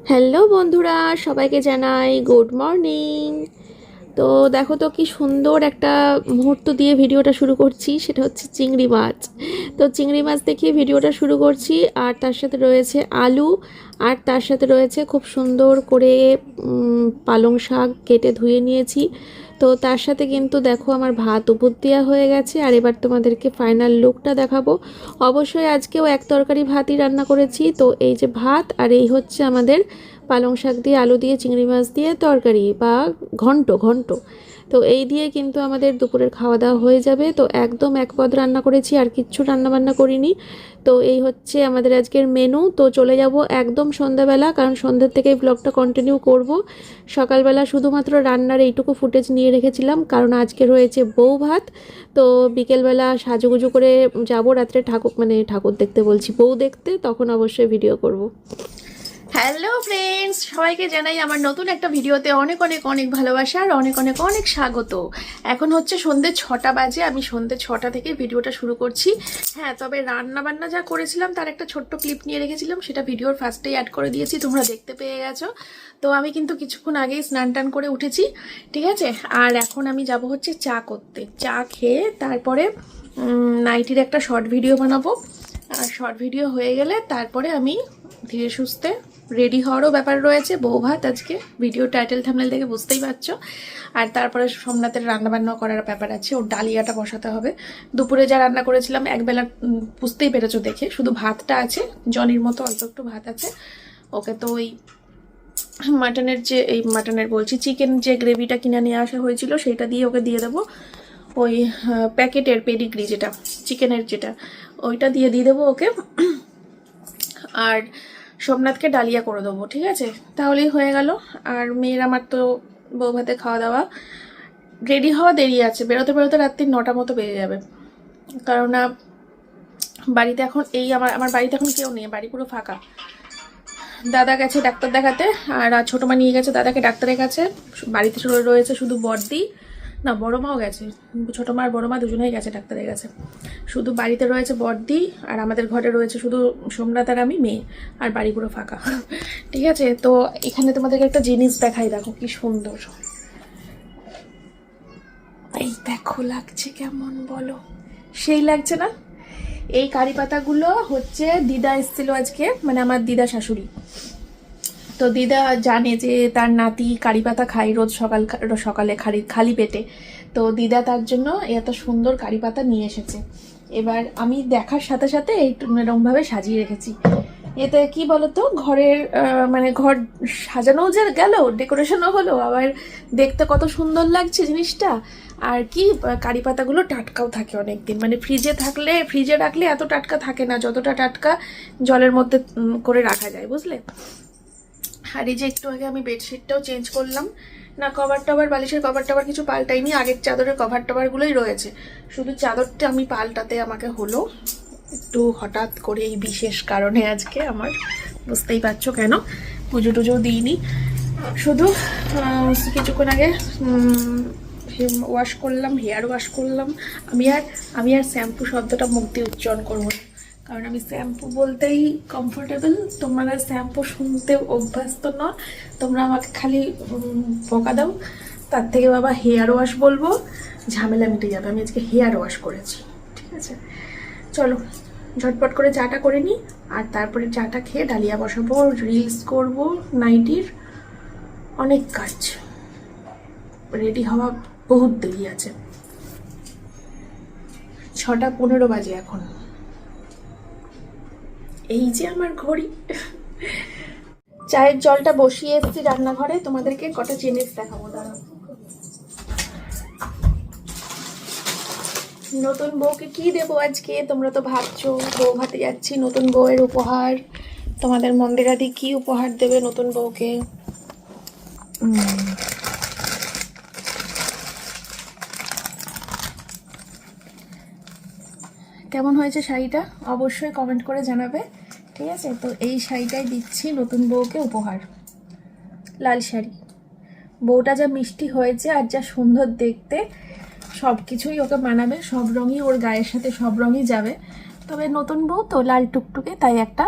Hello বন্ধুরা, সবাইকে জানাই গুড মর্নিং। তো দেখো তো কি সুন্দর একটা মুহূর্ত দিয়ে ভিডিওটা শুরু করছি, সেটা হচ্ছে চিংড়ি মাছ। তো চিংড়ি মাছ দেখিয়ে ভিডিওটা শুরু করছি, আর তার সাথে রয়েছে আলু, আর তার সাথে রয়েছে খুব সুন্দর করে পালং শাক কেটে ধুয়ে নিয়েছি। তো তার সাথে কিন্তু দেখো আমার ভাত উপর দেওয়া হয়ে গেছে, আর এবার তোমাদেরকে ফাইনাল লুকটা দেখাবো। অবশ্যই আজকেও এক তরকারি ভাতই রান্না করেছি। তো এই যে ভাত, আর এই হচ্ছে আমাদের পালং শাক দিয়ে আলু দিয়ে চিংড়ি মাছ দিয়ে তরকারি বা ঘন্ট ঘন্ট। তো এই দিয়ে কিন্তু আমাদের দুপুরের খাওয়া দাওয়া হয়ে যাবে। তো একদম এক পদ রান্না করেছি, আর কিচ্ছু রান্না বান্না করিনি। তো এই হচ্ছে আমাদের আজকের মেনু। তো চলে যাব একদম সন্ধ্যাবেলা, কারণ সন্ধ্যের থেকেই ব্লগটা কন্টিনিউ করব। সকালবেলা শুধুমাত্র রান্নার এইটুকু ফুটেজ নিয়ে রেখেছিলাম, কারণ আজকে রয়েছে বউ ভাত। তো বিকেলবেলা সাজুগুজু করে যাব রাত্রে ঠাকুর দেখতে বলছি, বউ দেখতে, তখন অবশ্যই ভিডিও করব। হ্যালো ফ্রেন্ডস, সবাইকে জানাই আমার নতুন একটা ভিডিওতে অনেক অনেক অনেক ভালোবাসা আর অনেক অনেক অনেক স্বাগত। এখন হচ্ছে সন্ধ্যে 6টা বাজে, আমি সন্ধ্যে 6টা থেকে ভিডিওটা শুরু করছি। হ্যাঁ, তবে রান্না বান্না যা করেছিলাম তার একটা ছোট্ট ক্লিপ নিয়ে রেখেছিলাম, সেটা ভিডিওর ফার্স্টেই অ্যাড করে দিয়েছি, তোমরা দেখতে পেয়ে গেছো। তো আমি কিন্তু কিছুক্ষণ আগেই স্নান টান করে উঠেছি, ঠিক আছে। আর এখন আমি যাব হচ্ছে চা করতে, চা খেয়ে তারপরে নাইটির একটা শর্ট ভিডিও বানাবো। আর শর্ট ভিডিও হয়ে গেলে তারপরে আমি ধীরে সুস্থে রেডি হওয়ারও ব্যাপার রয়েছে। বউ ভাত আজকে, ভিডিও টাইটেল থাম্বনেল দেখে বুঝতেই পারছো। আর তারপরে সোমনাথের রান্নাবান্না করার ব্যাপার আছে, ওর ডালিয়াটা বসাতে হবে। দুপুরে যা রান্না করেছিলাম একবেলা বুঝতেই পেরেছো দেখে, শুধু ভাতটা আছে, জনির মতো অল্প একটু ভাত আছে। ওকে তো ওই মাটনের বলছি, চিকেন যে গ্রেভিটা কিনে নিয়ে আসা হয়েছিল সেইটা দিয়ে ওকে দিয়ে দেবো। ওই প্যাকেটের পেডিগ্রি যেটা চিকেনের, যেটা ওইটা দিয়ে দেবো ওকে। আর সোমনাথকে ডালিয়া করে দেবো, ঠিক আছে, তাহলেই হয়ে গেল। আর মেয়ের আমার তো বউ ভাতে খাওয়া দাওয়া, রেডি হওয়া দেরি আছে, বেরোতে বেরোতে রাত্রি 9টা মতো বেজে যাবে। কারণ না, বাড়িতে এখন আমার আমার বাড়িতে এখন কেউ নেই, বাড়ি পুরো ফাঁকা। দাদা গেছে ডাক্তার দেখাতে, আর ছোটো মা নিয়ে গেছে দাদাকে ডাক্তারের কাছে। বাড়িতে রয়েছে শুধু বড়দি, না বড় মাও গেছে, ছোটো মা আর বড় মা দুজনেই গেছে ডাক্তারের কাছে। শুধু বাড়িতে রয়েছে বড়দি, আর আমাদের ঘরে রয়েছে শুধু সোমনাথ আর আমি, মেয়ে, আর বাড়ি পুরো ফাঁকা। ঠিক আছে, তো এখানে তোমাদেরকে একটা জিনিস দেখাই, দেখো কি সুন্দর। এই দেখো, লাগছে কেমন বলো? সেই লাগছে না? এই কারি পাতাগুলো হচ্ছে দিদা এসেছিল আজকে, মানে আমার দিদা শাশুড়ি। তো দিদা জানে যে তার নাতি কারি পাতা খায় রোজ সকালে খালি পেটে। তো দিদা তার জন্য এত সুন্দর কারি পাতা নিয়ে এসেছে। এবার আমি দেখার সাথে সাথে এরকমভাবে সাজিয়ে রেখেছি। এতে কি বলতো, ঘরের মানে ঘর সাজানোও যে গেল, ডেকোরেশনও হলো, আবার দেখতে কত সুন্দর লাগছে জিনিসটা। আর কি, কারি পাতাগুলো টাটকাও থাকে অনেকদিন, মানে ফ্রিজে রাখলে এত টাটকা থাকে না যতটা টাটকা জলের মধ্যে করে রাখা যায়, বুঝলে। আর এই যে একটু আগে আমি বেডশিটটাও চেঞ্জ করলাম, না কভার টভার, বালিশের কভার টভার কিছু পাল্টাইনি, আগের চাদরের কভার টভারগুলোই রয়েছে, শুধু চাদরটা আমি পাল্টাতে আমাকে হলো একটু হঠাৎ করে, এই বিশেষ কারণে আজকে আমার, বুঝতেই পারছো কেন। পুজো টুজো দিইনি, শুধু কিছুক্ষণ আগে ওয়াশ করলাম, হেয়ার ওয়াশ করলাম। আমি আর শ্যাম্পু শব্দটা মুখ দিয়ে উচ্চারণ করবো না, কারণ আমি শ্যাম্পু বলতেই কমফোর্টেবল, তোমরা শ্যাম্পু শুনতে অভ্যস্ত ন, তোমরা আমাকে খালি বকা দাও। তার থেকে বাবা হেয়ার ওয়াশ বলবো, ঝামেলা মিটে যাবে। আমি আজকে হেয়ার ওয়াশ করেছি, ঠিক আছে। চলো ঝটপট করে চাটা করে নিই, আর তারপরে চাটা খেয়ে ডালিয়া বসাবো, রিলস করব নাইটির, অনেক কাজ, রেডি হওয়া বহুত দেরি আছে। 6টা 15 বাজে এখন। এই যে আমার ঘড়ি। চায়ের জলটা বসিয়ে এসেছি রান্নাঘরে, তোমাদেরকে কটা জিনিস দেখাবো, দাঁড়াও। নতুন বউকে কি দেবো আজকে, তোমরা তো ভাবছো বউ ভাতে যাচ্ছি, নতুন বউয়ের উপহার। তোমাদের মন্দিরাদি কি উপহার দেবে নতুন বউকে? কেমন হয়েছে শাড়িটা অবশ্যই কমেন্ট করে জানাবে, ঠিক আছে। তো এই শাড়িটাই দিচ্ছি নতুন বউকে উপহার, লাল শাড়ি। বউটা যা মিষ্টি হয়েছে আর যা সুন্দর দেখতে, সব কিছুই ওকে মানাবে, সব রঙই ওর গায়ের সাথে সব রঙই যাবে। তবে নতুন বউ তো লাল টুকটুকে, তাই একটা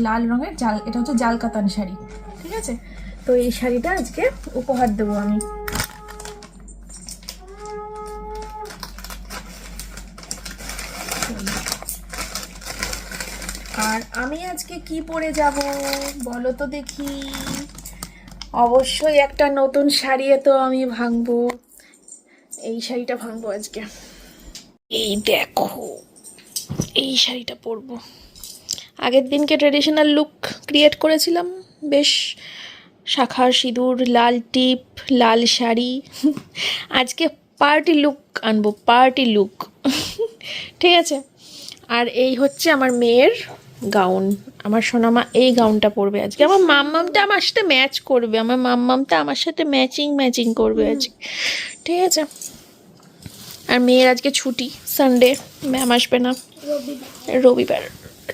লাল রঙের জাল, এটা হচ্ছে জাল কাতান শাড়ি, ঠিক আছে। তো এই শাড়িটা আজকে উপহার দেবো আমি। আর আমি আজকে কি পরে যাব বলো তো দেখি। অবশ্যই একটা নতুন শাড়ি তো আমি ভাঙবো, এই শাড়িটা ভাঙবো আজকে। এই দেখো, এই শাড়িটা পরবো। আগের দিনকে ট্রেডিশনাল লুক ক্রিয়েট করেছিলাম, বেশ শাখা সিঁদুর, লাল টিপ, লাল শাড়ি। আজকে পার্টি লুক আনবো, পার্টি লুক। ঠিক আছে। আর এই হচ্ছে আমার মেয়ের গাউন, আমার সোনামা এই গাউনটা পরবে আজকে। আমার মাম্মামটা আমার সাথে ম্যাচ করবে, আমার মাম্মামটা আমার সাথে ম্যাচিং করবে আজকে, ঠিক আছে। আর মেয়ের আজকে ছুটি, সানডে, ম্যাম আসবে না, রবিবার।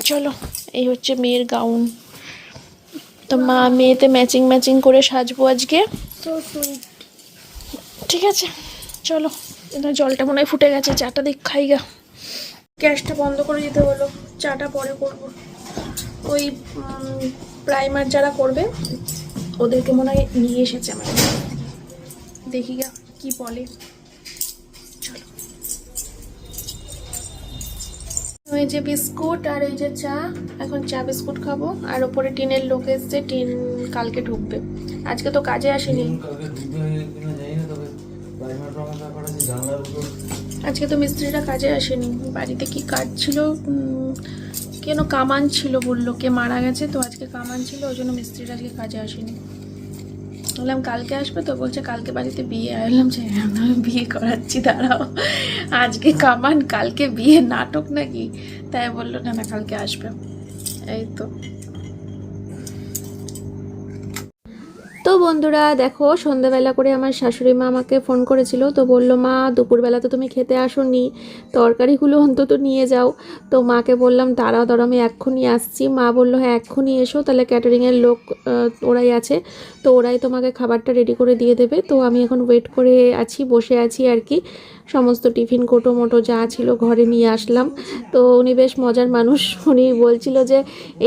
চলো, এই হচ্ছে মেয়ের গাউন। তো মা মেয়েতে ম্যাচিং করে সাজবো আজকে, ঠিক আছে। চলো, জলটা মনে হয় ফুটে গেছে, চাটা দেখ খাই গা। গ্যাসটা বন্ধ করে দিতে হলো, চাটা পরে করবো। ওই প্রাইমার যারা করবে ওদেরকে মনে হয় নিয়ে এসেছে আমাদের, দেখি গা কি বলে। চলো, ওই যে বিস্কুট আর এই যে চা, এখন চা বিস্কুট খাবো। আর ওপরে টিনের লোক এসছে, টিন কালকে ঢুকবে, আজকে তো কাজে আসেনি। আজকে তো মিস্ত্রিরা কাজে আসেনি, বাড়িতে কি কাজ ছিল, কেন কামান ছিল বললো, কে মারা গেছে, তো আজকে কামান ছিল, ওই জন্য মিস্ত্রিরা আজকে কাজে আসেনি। বললাম কালকে আসবে, তো বলছে কালকে বাড়িতে বিয়ে। বললাম যে আমি বিয়ে করাচ্ছি, দাঁড়াও, আজকে কামান কালকে বিয়ে, নাটক নাকি? তাই বললো না না কালকে আসবে। এই তো। তো বন্ধুরা দেখো, সন্ধ্যাবেলা করে আমার শাশুড়ি মা আমাকে ফোন করেছিল, তো বললো মা দুপুরবেলা তো তুমি খেতে আসোনি, তরকারিগুলো অন্তত নিয়ে যাও। তো মাকে বললাম দাঁড়াও আমি এক্ষুনি আসছি। মা বললো হ্যাঁ এক্ষুনি এসো, তাহলে ক্যাটারিংয়ের লোক ওরাই আছে, তো ওরাই তোমাকে খাবারটা রেডি করে দিয়ে দেবে। তো আমি এখন ওয়েট করে আছি, বসে আছি আর কি। সমস্ত টিফিন কোটো মোটো যা ছিল ঘরে নিয়ে আসলাম। তো উনি বেশ মজার মানুষ, উনি বলছিল যে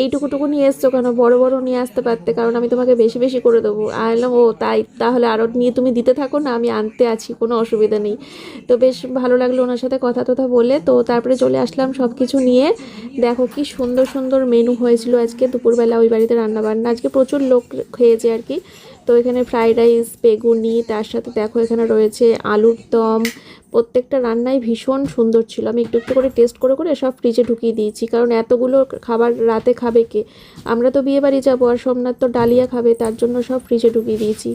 এইটুকুটুকু নিয়ে এসছো কেন, বড় বড় নিয়ে আসতে পারতে, কারণ আমি তোমাকে বেশি বেশি করে দেবো। আনলাম ও তাই, তাহলে আরও নিয়ে তুমি দিতে থাকো না, আমি আনতে আছি, কোনো অসুবিধা নেই। তো বেশ ভালো লাগলো ওনার সাথে কথা টথা বলে। তো তারপরে চলে আসলাম সব কিছু নিয়ে। দেখো কি সুন্দর সুন্দর মেনু হয়েছিল আজকে দুপুরবেলা ওই বাড়িতে, রান্নাবান্না আজকে প্রচুর লোক খেয়েছে আর কি। তো এখানে ফ্রাইড রাইস, বেগুনি, তার সাথে দেখো এখানে রয়েছে আলুর দম। প্রত্যেকটা রান্নাই ভীষণ সুন্দর ছিল। আমি একটু একটু করে টেস্ট করে করে সব ফ্রিজে ঢুকিয়ে দিয়েছি, কারণ এতগুলো খাবার রাতে খাবে কে, আমরা তো বিয়ে বাড়ি যাবো, আর সোমনাথ তো ডালিয়া খাবে, তার জন্য সব ফ্রিজে ঢুকিয়ে দিয়েছি।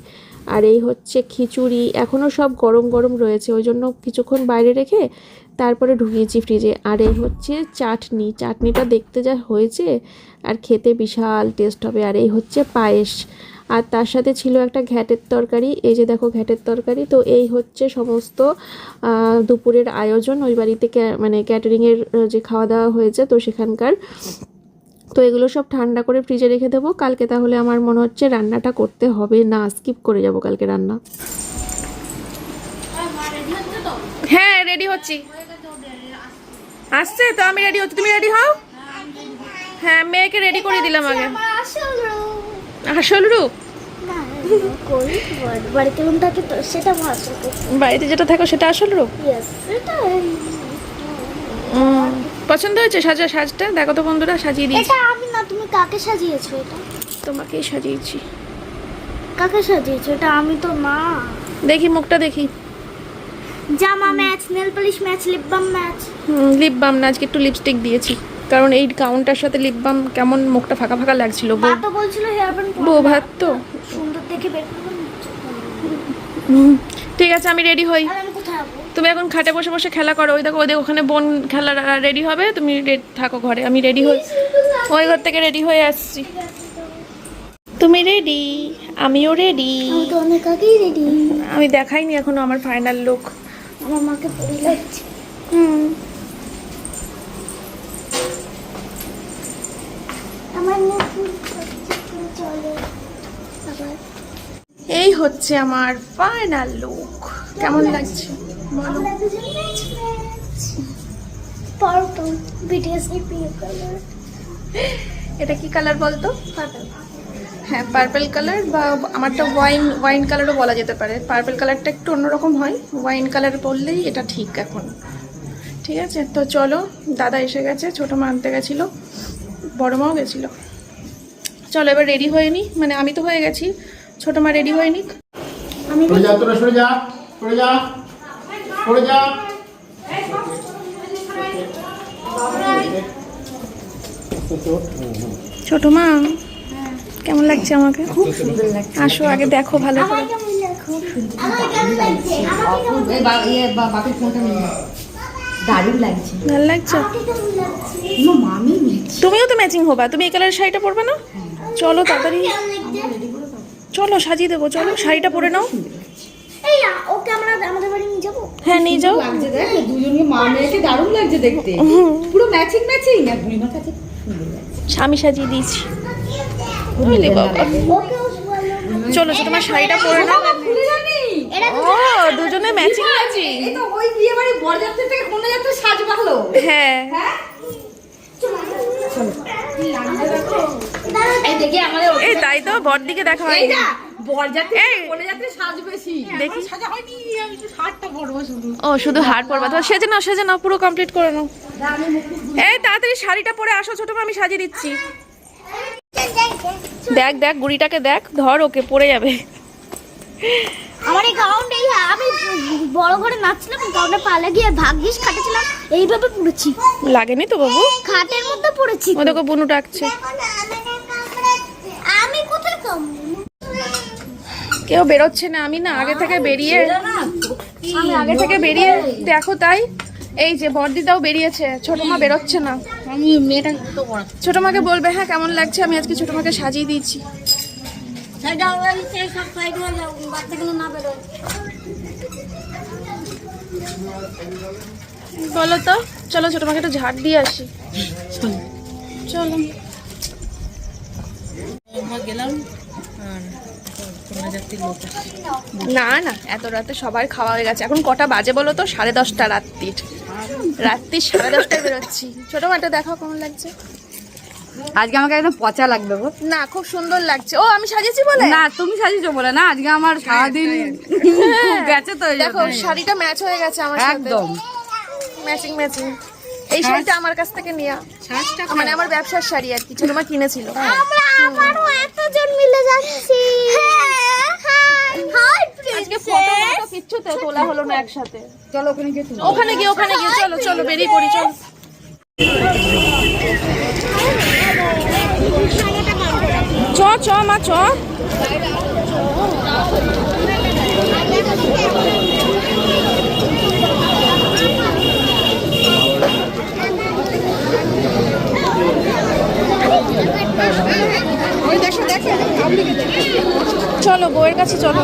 আর এই হচ্ছে খিচুড়ি, এখনও সব গরম গরম রয়েছে, ওই জন্য কিছুক্ষণ বাইরে রেখে তারপরে ঢুকিয়েছি ফ্রিজে। আর এই হচ্ছে চাটনি, চাটনিটা দেখতে যা হয়েছে আর খেতে বিশাল টেস্ট হবে। আর এই হচ্ছে পায়েস, আর তার সাথে ছিল একটা ঘ্যাটের তরকারি, এই যে দেখো ঘ্যাটের তরকারি। তো এই হচ্ছে সমস্ত দুপুরের আয়োজন ওই বাড়িতে, মানে ক্যাটারিংয়ের যে খাওয়া দাওয়া হয়েছে তো সেখানকার। তো এগুলো সব ঠান্ডা করে ফ্রিজে রেখে দেবো, কালকে তাহলে আমার মনে হচ্ছে রান্নাটা করতে হবে না, স্কিপ করে যাব কালকে রান্না। হ্যাঁ রেডি হচ্ছি, আসছে তো, আমি রেডি হচ্ছি, তুমি রেডি হও। হ্যাঁ মেয়েকে রেডি করে দিলাম আগে। আসল রূপ বাড়িতে যেটা থাকো সেটা আসল রূপ। পছন্দ হয়েছে সাজটা? দেখো তো বন্ধুরা, সাজিয়ে দিয়েছি। আমি না, তুমি কাকে সাজিয়েছো? এটা তোমাকেই সাজিয়েছি। কাকে সাজিয়েছো? এটা আমি তো না। দেখি মুখটা দেখি। জামা match, nail polish match, lip balm match. Lip balm না, আজকে একটু লিপস্টিক দিয়েছি, কারণ এই গাউনটার সাথে লিপ বাম কেমন মুখটা ফাঁকা ফাঁকা লাগছিল। মা তো বলছিল হেয়ার ব্যান্ড বউ ভাত তো সুন্দর দেখে বের করবে। ঠিক আছে আমি রেডি হই। আমি কোথায় যাবো? তুমি এখন খাটে বসে বসে খেলা করো, ওই দেখো ওই ওখানে বোন খেলা রেডি হবে, তুমি থাকো ঘরে, আমি রেডি হই, ওই ঘর থেকে রেডি হয়ে আসছি। তুমি রেডি, আমিও রেডি। আমি তো অনেক আগেই রেডি। আমি দেখাইনি এখনো আমার ফাইনাল লুক। আমার মাকে পরে লাগছে। আমার চলে আবার। এই হচ্ছে আমার ফাইনাল লুক, কেমন লাগছে বলো? পার্পল, বিটিএস এর প্রিয় কালার। এটা কি কালার বলতো? পার্পল। হ্যাঁ, পার্পল কালার বা আমারটা ওয়াইন কালারও বলা যেতে পারে। পার্পল কালারটা একটু অন্যরকম হয়, ওয়াইন কালার পরলেই এটা ঠিক এখন। ঠিক আছে, তো চলো, দাদা এসে গেছে, ছোটো মা আনতে গেছিলো, বড় মাও গেছিলো। চলো এবার রেডি হয়ে নি, মানে আমি তো হয়ে গেছি, ছোটো মা রেডি হয়ে নি। আমি সরে যা, তোরা সরে যা, সরে যা, সরে যা। ছোটো মা কেমন লাগছে আমাকে? খুব সুন্দর লাগছে। আসো আগে দেখো ভালো করে। আমার কেমন লাগছে? বাপের ফোনটা নিয়ে দারুণ লাগছে। ভালো লাগছে? আমাকে কেমন লাগছে? মামি তুমিও তো ম্যাচিং হবা, তুমি এই কালারের শাড়িটা পরবে না? চলো তাড়াতাড়ি, কেমন লাগছে? চলো সাজিয়ে দেবো, চলো শাড়িটা পরে নাও। এই না, ওকে আমরা আমাদের বাড়ি নিয়ে যাবো। হ্যাঁ নিয়ে যাও। লাগছে, দেখ দুজনকে মা মেয়েকে দারুণ লাগছে দেখতে, পুরো ম্যাচিং ম্যাচিং। আর বুড়িমার কাছে সুন্দর লাগছে। আমি সাজিয়ে দিয়েছি। ওরে বাবা। ওকেও বললাম। চলো ছোটো মা শাড়িটা পরে নাও। ভুলে জানি এটা ও দুজনে ম্যাচিং ম্যাচিং। এই তো ওই বিয়ে বাড়ি বরযাত্রী থেকে কোন যাত্রা সাজ ভালো। হ্যাঁ হ্যাঁ এই দেখি আমাদের এই তাই তো, বড়দিকে দেখা হয়। এইটা বরযাত্রী এই। কোন যাত্রা সাজ বেশি দেখি। সাজা হয়নি, আমি তো শার্টটা পরবো শুধু। ও শুধু হার পরবা তো, সেজে নাও পুরো কমপ্লিট করে নাও। এই তাড়াতাড়ি শাড়িটা পরে আসো ছোটো মা, আমি সাজিয়ে দিচ্ছি। দেখ দেখ গুড়িটাকে দেখ, ধর ওকে পড়ে যাবে। আমার এই গাউনটা আমি বড় ঘরে নাচছিলাম, গাউনটা পালে গিয়ে ভাগ্যিস খাটেছিলাম, এইভাবে পড়েছি, লাগেনি তো বাবু? খাটের মধ্যে পড়েছি। ও দেখো বুনু ডাকছে। আমি কোথায় কম? কেউ বেরোচ্ছে না, আমি না আগে থেকে বেরিয়ে, আমি আগে থেকে বেরিয়ে দেখো তাই। এই যে বড়দিদাও বেরিয়েছে, ছোটো মা বেরোচ্ছে না। আমি মেয়েটা তো বড় ছোটো মাকে বলবে হ্যাঁ কেমন লাগছে, আমি আজকে ছোটো মাকে সাজিয়ে দিয়েছি। সাইডে সব সাইড হয়ে যাও, বাচ্চাগুলো না বেরোয়। বলো তো, চলো ছোটো মাকে একটু ঝাড় দিয়ে আসি। চলো গেলাম আর কোন যাত্রীর লোক না না, এত রাতে সবার খাওয়া হয়ে গেছে। এখন কটা বাজে বলো তো? 10:30 রাত্রির 10:30 বেরোচ্ছি। ছোটো মাটা দেখো কেমন লাগছে। আজকে আমাকে একদম পচা লাগবে গো। না খুব সুন্দর লাগছে। ও আমি সাজিয়েছি বলে না তুমি সাজিয়েছো বলে না, আজকে আমার সারাদিন গেছে তো এই দেখো জন্য। শাড়িটা ম্যাচ হয়ে গেছে আমার সাথে, একদম ম্যাচিং ম্যাচিং। এই শাড়িটা আমার কাছ থেকে নেওয়া, মানে আমার ব্যবসার শাড়ি আর কি, ছোটো মা কিনেছিল। আমরা আবারও এতজন মিলে যাচ্ছি। হাই আজকে ফটো মটো কিচ্ছু তো তোলা হলো না একসাথে। চলো ওখানে গিয়ে তুলো। ওখানে গিয়ে চলো চলো বেরিয়ে পড়ি, চলো। চ চ মা চ। চলো বউয়ের কাছে চলো।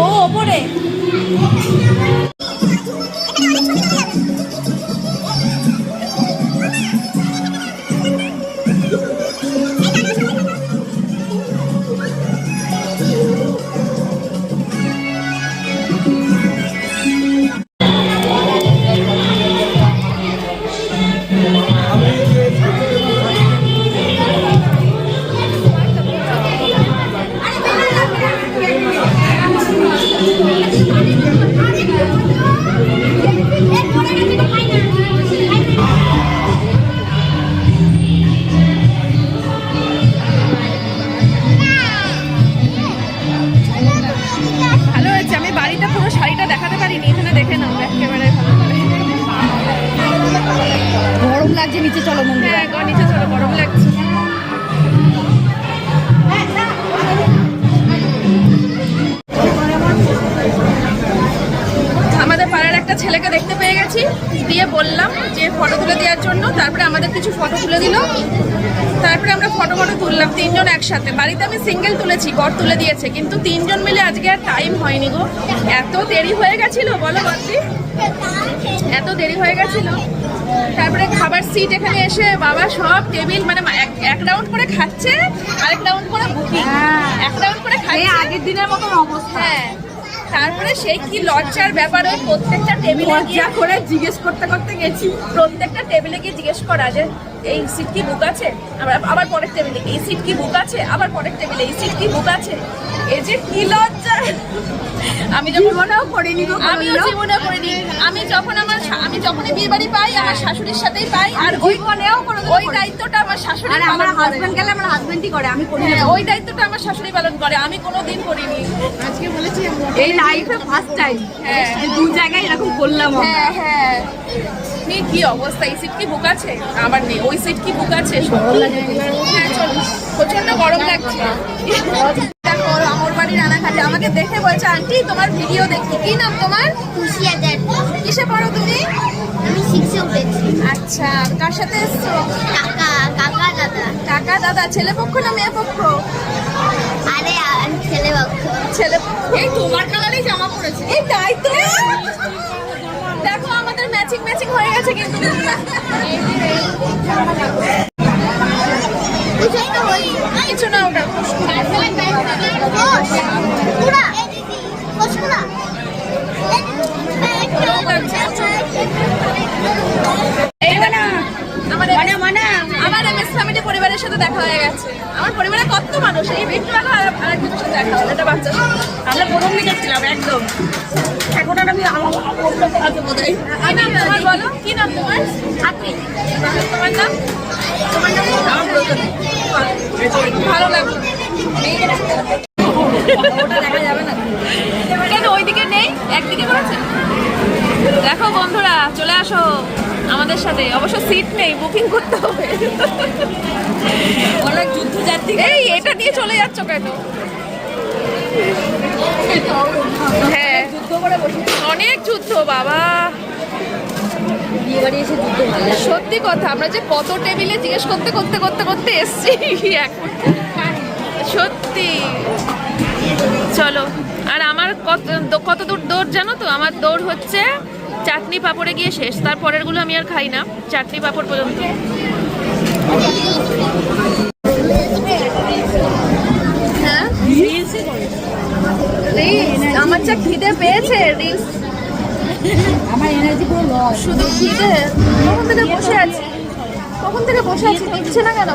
ও ওপরে ভালো হয়েছে। আমি বাড়িতে পুরো শাড়িটা দেখাতে পারিনি, এখানে দেখে নাও ব্যাক ক্যামেরায় ভালো করে। গরম লাগছে নিচে, চলো মন্দিরে। হ্যাঁ গো নিচে চলো, গরম লাগছে। আমাদের পাড়ার একটা ছেলেকে দেখতে পেয়ে গেছি, দিয়ে বললাম যে ফটো তুলে দেওয়ার জন্য। তারপরে আমাদের কিছু ফটো তুলে দিল, তারপরে আমরা ফটো তুললাম তিনজন একসাথে। বাড়িতে আমি সিঙ্গেল তুলেছি, বর তুলে দিয়েছে, কিন্তু তিনজন মিলে আজকে আর টাইম হয়নি গো, এত দেরি হয়ে গেছিল বলো বলছি। এত দেরি হয়ে গেছিল, তারপরে খাবার সিট এখানে এসে বাবা সব টেবিল মানে এক রাউন্ড করে খাচ্ছে, আরেক রাউন্ড করে বুকিং, এক রাউন্ড করে খাচ্ছে আগের দিনের মতন অবস্থা। হ্যাঁ, তারপরে সেই কি লজ্জার ব্যাপার, ওই প্রত্যেকটা টেবিলে গিয়ে করে জিজ্ঞেস করতে করতে গেছি, প্রত্যেকটা টেবিলে গিয়ে জিজ্ঞেস করা যে এই সিট কি বুক আছে, আবার পরের টেবিলে এই সিট কি বুক আছে, আবার পরের টেবিলে এই সিট কি বুক আছে। এই যে কি লজ্জা, আমি জীবনেও করিনি, আমিও জীবনেও করিনি। আমি যখনই বিয়ে বাড়ি পাই আমার শাশুড়ির সাথেই পাই, আর ওই দায়িত্বটা আমার শাশুড়ি পালন করে। হাজবেন্ড গেলে আমার হাজবেন্ডই করে, আমি করি না। ওই দায়িত্বটা আমার শাশুড়ি পালন করে, আমি কোনোদিন করিনি। আজকে বলেছি এই লাইফে ফার্স্ট টাইম, হ্যাঁ দু জায়গায় এরকম করলাম। হ্যাঁ হ্যাঁ, কি অবস্থা, এই সিট কি বুক আছে, আবার নেই ওই সিট কি বুক আছে। হ্যাঁ চল, প্রচন্ড গরম লাগছে। দেখো আমার বাড়ি রানাঘাটে, আমাকে দেখে বলছে আন্টি তোমার ভিডিও দেখি। কি নাম তোমার? খুশিয়া দেন। কিসে পড়ো তুমি? আমি 6 এ উঠেছি। আচ্ছা, কার সাথে এসছো? কাকা দাদা। কাকা দাদা, ছেলে পক্ষ না মেয়ে পক্ষ? আরে ছেলে পক্ষ। ছেলে পক্ষ। এই তোমার কালারই জামা পরেছে। এই তাই তো, দেখো আমাদের ম্যাচিং হয়ে গেছে কিন্তু। কিছু না, ওটা আমার এমএস ফ্যামিলি পরিবারের সাথে দেখা হয়ে গেছে। আমার পরিবারে কত মানুষ, এই একটু আগে আরেকজনের সাথে দেখা হলো, এটা বাচ্চা। আমরা প্রথম দিকে ছিলাম একদম, এখন আর আমি কি নাম তোমার বলো? কি নাম তোমার? আপনি তোমার নাম? তোমার নাম ভালো লাগলো। ওটা দেখা যাবে না কেন, ওইদিকে নেই, একদিকে করেছে। দেখো বন্ধুরা, চলে আসো আমাদের সাথে। অবশ্য সিট নেই, বুকিং করতে হবে। অনেক যুদ্ধ যাত্রী। এই এটা নিয়ে চলে যাচ্ছ কেন? হ্যাঁ, অনেক যুদ্ধ বাবা। সত্যি কথা, আমরা যে কত টেবিলে জিজ্ঞেস করতে এসছি এখন, সত্যি। চলো, আর আমার কত দূর দৌড় জানো তো? আমার দৌড় হচ্ছে চাটনি পাঁপড়ে গিয়ে শেষ, তারপরের গুলো আমি আর খাই না, চাটনি পাঁপড় পর্যন্ত। হ্যাঁ, আমার যা খিদে পেয়েছে, রিলস আমার এনার্জি পুরো লস। শুধু খিদে। কখন থেকে বসে আছি দিচ্ছে না কেন?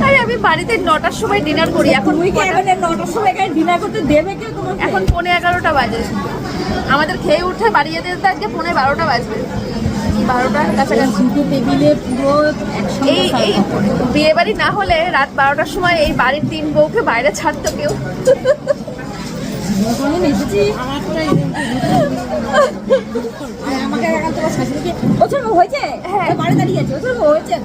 আরে আমি বাড়িতে 9টার সময় ডিনার করি, এখন 9টার সময় এখানে ডিনার করতে দেবে কেউ তোমাকে? এখন 11:15 বাজে। আমাদের খেয়ে উঠে বাড়ি যেতে যেতে আজকে 11:15 বাজবে, 12টার কাছাকাছি। টেবিলে পুরো এই বিয়ে বাড়ি না হলে রাত 12টার সময় এই বাড়ির 3 বউকে বাইরে ছাড়তো কেউ? আমাকে তোমার শাশুড়িকে ওছর হয়েছে, হ্যাঁ বাড়ি দাঁড়িয়ে আছে, ওছর হয়েছে।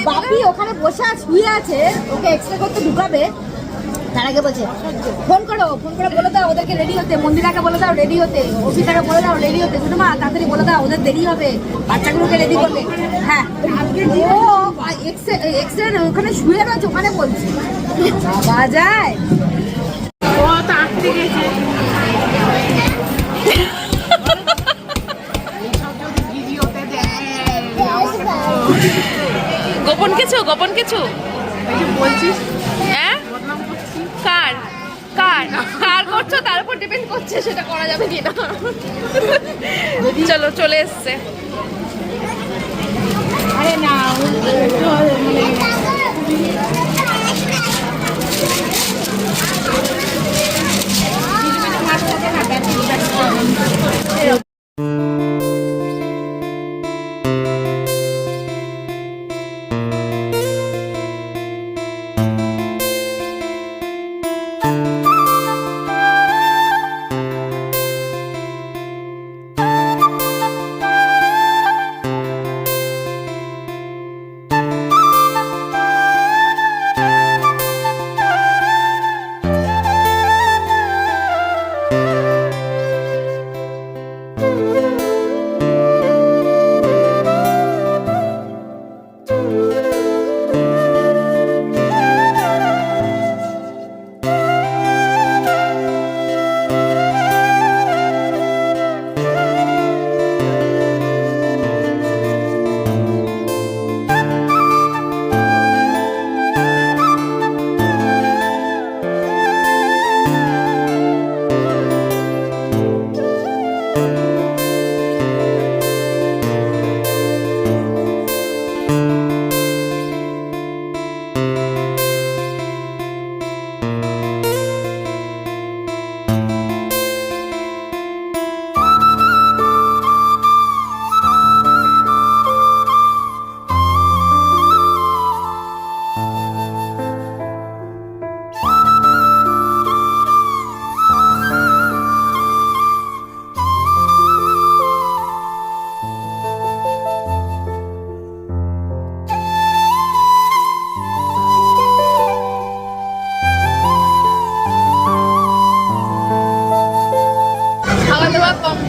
বাপি ওখানে বসে শুয়ে আছে, ওকে এক্সরে করতে ঢুকাবে, তার আগে বলছে ফোন করে বলে দাও ওদেরকে রেডি হতে, মন্দিরাকে বলে দাও রেডি হতে, অফিসারকে বলে দাও রেডি হতে, শুনো মা তাড়াতাড়ি বলে দাও ওদের দেরি হবে, বাচ্চাগুলোকে রেডি করবে। হ্যাঁ, ও এক্সরে ওখানে শুয়ে রয়েছে, ওখানে বলছে বাবা যায়। ও তো আটকে গেছে। গোপন কিছু বলছিস? হ্যাঁ, কার করছো তার উপর ডিপেন্ড করছে, সেটা করা যাবে কিনা। চলো, চলে এসছে। আরে না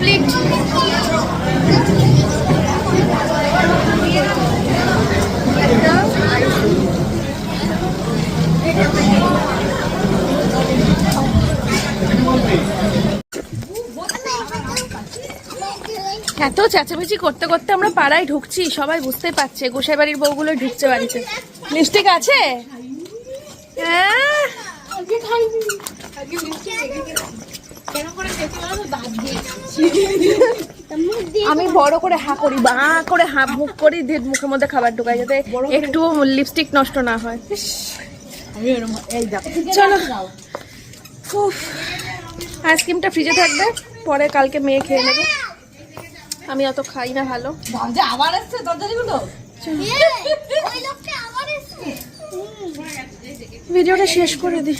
কমপ্লিট। এত চেঁচামেচি করতে করতে আমরা পাড়ায় ঢুকছি, সবাই বুঝতে পারছে গোসাই বাড়ির বউগুলো ঢুকছে বাড়িতে। লিপস্টিক আছে? আমি বড় করে হা করি, বা করে হা মুখ করি, দিয়ে মুখের মধ্যে খাবার ঢুকাই যাতে একটু লিপস্টিক নষ্ট না হয়। চলো, আইসক্রিমটা ফ্রিজে থাকবে, পরে কালকে মেয়ে খেয়ে নেবে। আমি অত খাই না ভালো। আবার আসছে দরজাগুলো। ভিডিওটা শেষ করে দিই,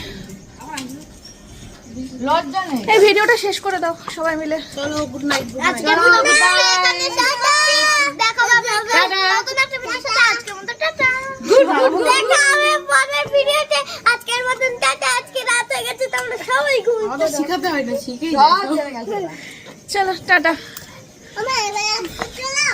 লজ্জা নেই। এই ভিডিওটা শেষ করে দাও সবাই মিলে। চলো, গুড নাইট। আজকের মতো দেখা হবে নতুন একটা ভিডিওর সাথে। আজকের মতো টাটা। দেখা হবে পরের ভিডিওতে। আজকের মতন টাটা। আজকে রাত হয়ে গেছে, তোমরা সবাই ঘুমিয়ে পড়ো। শিখাতে হয় না, শিখেই চলো টাটা। চলো